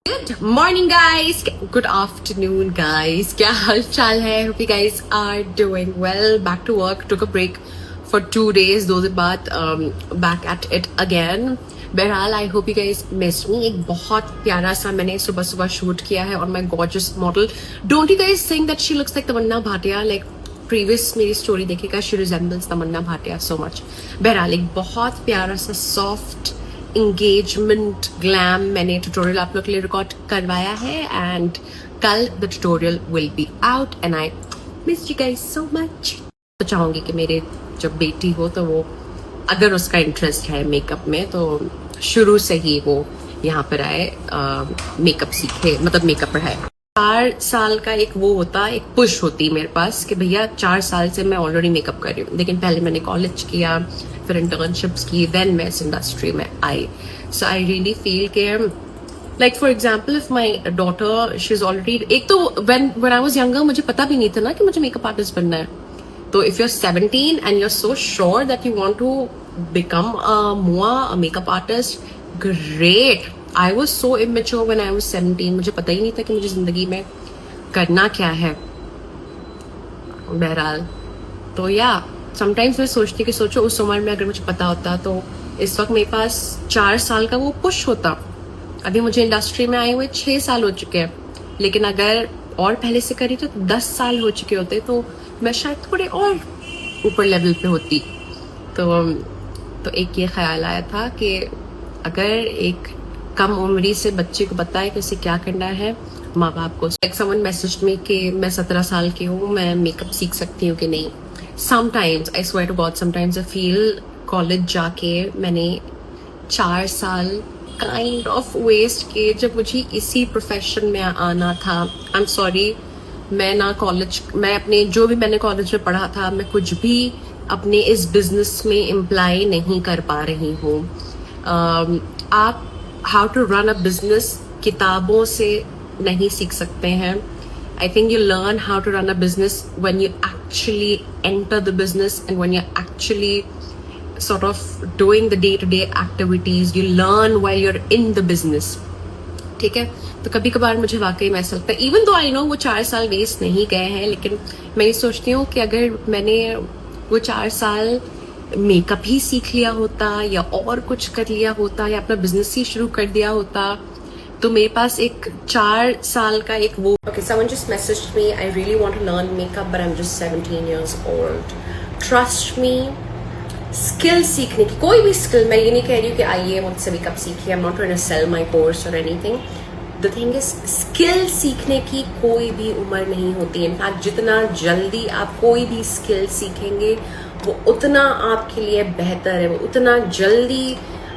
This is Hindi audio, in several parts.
Good morning guys, good afternoon guys, क्या हाल चाल है? Hope you guys are doing well. Back to work, took a break for 2 days, 2 दिन बाद back at it again. बहरहाल I hope you guys missed me. एक बहुत प्यारा सा मैंने सुबह सुबह शूट किया है on my gorgeous model. Don't you guys think that she looks like Tamannaah Bhatia? Like previous मेरी स्टोरी देखिएगा, she resembles Tamannaah Bhatia so much. बहरहाल एक बहुत प्यारा सा soft engagement glam मैंने ट्यूटोरियल आप लोग के लिए रिकॉर्ड करवाया है एंड कल the tutorial will be out and I miss you guys so much. तो चाहूंगी कि मेरे जब बेटी हो तो वो अगर उसका इंटरेस्ट है मेकअप में तो शुरू से ही वो यहाँ पर आए, मेकअप सीखे, मतलब मेकअप पढ़ाए। 4 साल का एक वो होता, एक पुश होती मेरे पास कि भैया 4 साल से मैं ऑलरेडी मेकअप कर रही हूँ, लेकिन पहले मैंने कॉलेज किया, फिर इंटर्नशिप्स की, देन मैं इस इंडस्ट्री में आई। सो आई रियली फील के like for example if my daughter she is already, एक तो व्हेन आई वाज यंगर मुझे पता भी नहीं था ना कि मुझे मेकअप आर्टिस्ट बनना है। तो if you are 17 and you are so sure that you want to become a makeup artist, great. I was so immature when I was 17. मुझे पता ही नहीं था कि मुझे जिंदगी में करना क्या है। बहरहाल तो या समटाइम्स मैं सोचती कि सोचो उस उम्र में अगर मुझे पता होता तो इस वक्त मेरे पास 4 साल का वो पुश होता। अभी मुझे इंडस्ट्री में आए हुए 6 साल हो चुके हैं, लेकिन अगर और पहले से करी तो 10 साल हो चुके होते तो मैं शायद थोड़े और ऊपर लेवल पे होती। तो एक ये ख्याल आया था कि अगर एक कम उम्री से बच्चे को बताए कि उसे क्या करना है, माँ बाप को। लाइक समवन मैसेज्ड मी कि मैं 17 साल की हूँ, मैं मेकअप सीख सकती हूँ कि नहीं। Sometimes I swear to God, sometimes I feel college जाके मैंने 4 साल काइंड ऑफ वेस्ट किए जब मुझे इसी प्रोफेशन में आना था। आई एम सॉरी, मैं ना कॉलेज, मैं अपने जो भी मैंने कॉलेज में पढ़ा था, मैं कुछ भी अपने इस बिजनेस में इम्प्लाई नहीं कर पा रही हूँ। आप how to run a business किताबों से नहीं सीख सकते हैं। I think you learn how to run a business when you actually enter the business and when you actually sort of doing the day-to-day activities. You learn while you're in the business. ठीक है, तो कभी कभार मुझे वाकई में ऐसा लगता है, इवन दो आई नो वो 4 साल वेस्ट नहीं गए हैं, लेकिन मैं ये सोचती हूँ कि अगर मैंने वो 4 साल मेकअप ही सीख लिया होता या और कुछ कर लिया होता या अपना बिजनेस ही शुरू कर दिया होता तो मेरे पास एक 4 साल का एक वो। Okay, someone just messaged me, I really want to learn makeup but I'm just 17 years old. Trust me, skill सीखने की, कोई भी स्किल, मैं ये नहीं कह रही हूँ कि आइए मुझसे मेकअप सीखिए, I am not trying to sell my course और anything. The thing is, skill सीखने की कोई भी उम्र नहीं होती। इनफैक्ट जितना जल्दी आप कोई भी स्किल सीखेंगे वो उतना आपके लिए बेहतर है, वो उतना जल्दी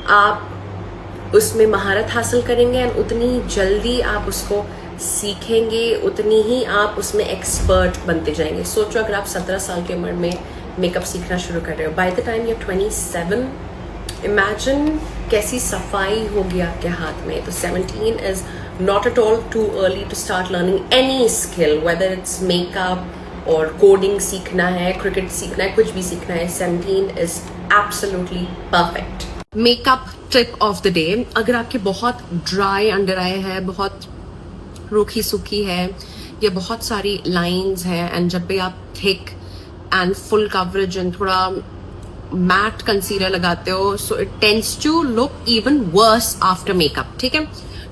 आप उसमें महारत हासिल करेंगे एंड उतनी जल्दी आप उसको सीखेंगे, उतनी ही आप उसमें एक्सपर्ट बनते जाएंगे। सोचो अगर आप 17 साल की उम्र में मेकअप सीखना शुरू कर रहे हो, by the time you 27, imagine कैसी सफाई होगी आपके हाथ में। तो 17 is not at all too early to start learning any skill, whether it's makeup और कोडिंग सीखना है, क्रिकेट सीखना है, कुछ भी सीखना है, 17 is absolutely perfect. Makeup tip of the day, अगर आपके बहुत ड्राई अंडर आई है, बहुत रूखी सूखी है या बहुत सारी लाइंस हैं एंड जब भी आप thick and full coverage and थोड़ा मैट कंसीलर लगाते हो, so it tends to look even worse after makeup. ठीक है,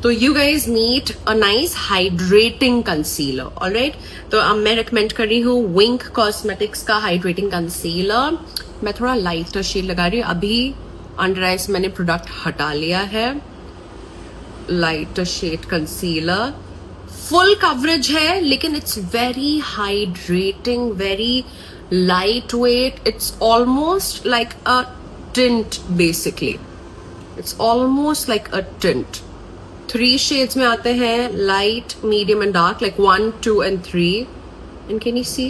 तो you guys need a nice hydrating concealer. Alright, तो अब मैं रिकमेंड कर रही हूँ विंक कॉस्मेटिक्स का हाइड्रेटिंग कंसीलर। मैं थोड़ा लाइटर शेड लगा रही हूँ, अभी अंडर आइज मैंने प्रोडक्ट हटा लिया है। Lighter shade concealer, full coverage है लेकिन it's very hydrating, very lightweight. It's almost like a tint basically. It's almost like a tint. 3 shades में आते हैं, light, medium and dark, like 1, 2 and 3. And can you see?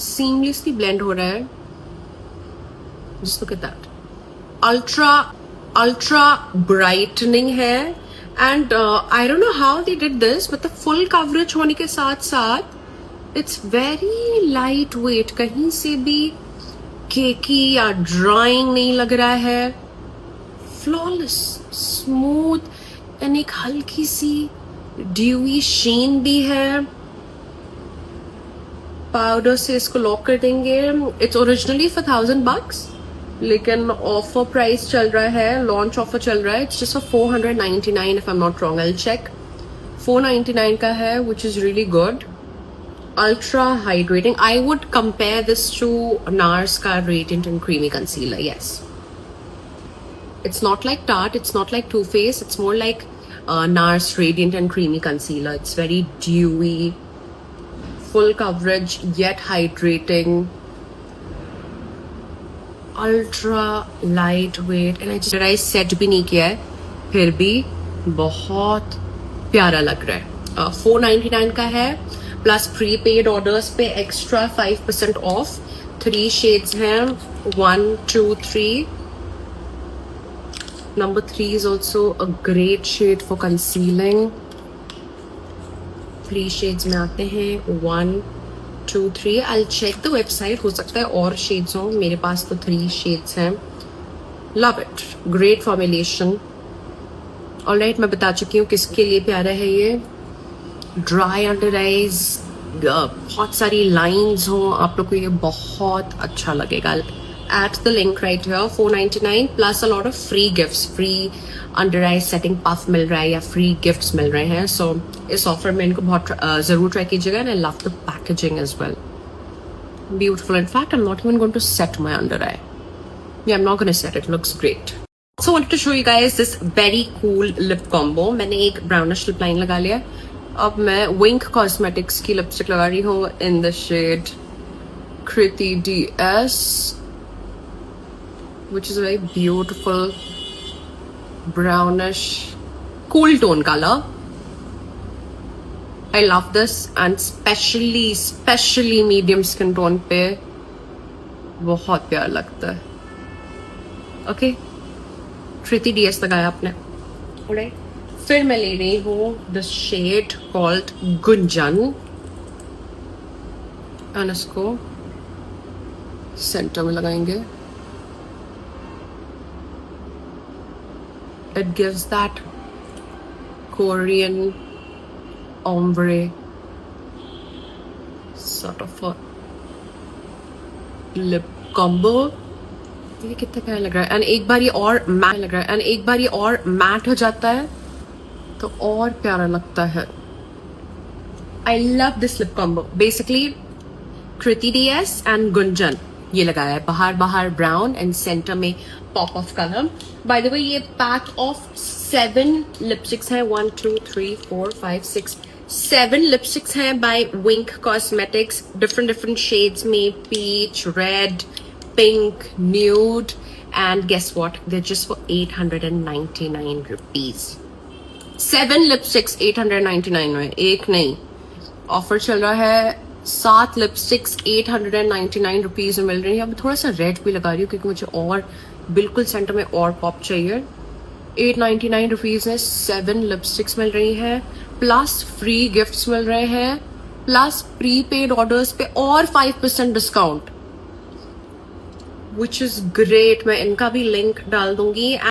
Seamlessly blend हो रहा है. Just look at that. Ultra brightening है. And I don't know how they did this, but the full coverage होने के साथ साथ इट्स वेरी लाइट वेट, कहीं से भी केकी या ड्राइंग नहीं लग रहा है, फ्लॉलेस, स्मूथ एंड एक हल्की सी ड्यूई शीन भी है, पाउडर से इसको लॉक कर देंगे। इट्स ओरिजिनली फॉर $1000 लेकिन ऑफर प्राइस चल रहा है, लॉन्च ऑफर चल रहा है। It's just for $499 if I am not wrong, I will check. $499 का है, which is really good. Ultra hydrating. I would compare this to NARS का Radiant and Creamy Concealer. Yes. It's not like Tarte. It's not like Too Faced. It's more like NARS Radiant and Creamy Concealer. It's very dewy, full coverage yet hydrating. Ultra lightweight. And I just set भी नहीं किया है, फिर भी बहुत प्यारा लग रहा है। $499 का है, प्लस प्रीपेड ऑर्डर्स पे एक्स्ट्रा 5% ऑफ। 3 शेड्स हैं, 1, 2, 3। Number 3 is also a great shade for concealing। 3 shades में आते हैं, 1, 2, 3। I'll check the website, हो सकता है और शेड्स हों, मेरे पास तो 3 शेड्स हैं। Love it, great formulation। Alright, मैं बता चुकी हूँ किसके लिए प्यारा है ये। ड्राई अंडर आइज, बहुत सारी लाइंस हो, आप लोग को ये बहुत अच्छा लगेगा। At the link right here, $499 plus a lot of free gifts, free under eyes setting puff मिल रहा है या फ्री गिफ्ट्स मिल रहे हैं। सो इस ऑफर में इनको बहुत जरूर ट्राई कीजिएगा। And I love the packaging as well, beautiful. In fact I am not even going to set my under eye, I am not going to set, it looks great. So I wanted to show you guys this very cool lip combo। मैंने एक brownish lip line लगा लिया। अब मैं Wink Cosmetics की लिपस्टिक लगा रही हूँ in the shade Kriti DS, which is a very beautiful brownish cool tone color। I love this and especially medium skin tone पे बहुत प्यारा लगता है। Okay? Kriti DS लगाया आपने, alright? फिर मैं ले रही हूँ the shade called Gunjan और इसको सेंटर में लगाएंगे। It gives that Korean ombre sort of a lip combo। ये कितना प्यारा लग रहा है। एंड एक बार ये और मैट लग रहा है, एंड एक बार ये और मैट हो जाता है तो और प्यारा लगता है। I love this lip combo. Basically Kriti DS and Gunjan ये लगाया है, बाहर ब्राउन एंड सेंटर में pop of colour. By the way ये पैक ऑफ 7 लिपस्टिक्स हैं, 1, 2, 3, 4, 5, 6, 7 लिपस्टिक्स हैं by Wink Cosmetics, different shades में, peach, red, pink, nude, and guess what? They're just for 899 rupees. 7 lipsticks 899 में, एक नहीं। ऑफर चल रहा है, 7 लिपस्टिक्स 899 रुपीज में मिल रही है। अब थोड़ा सा रेड भी लगा रही हूँ क्योंकि मुझे और बिल्कुल सेंटर में और पॉप चाहिए। 899 रुपीज में 7 लिपस्टिक्स मिल रही हैं, प्लस फ्री गिफ्ट्स मिल रहे हैं, प्लस प्रीपेड ऑर्डर्स पे और 5% डिस्काउंट, which is great। मैं इनका भी लिंक डाल दूंगी।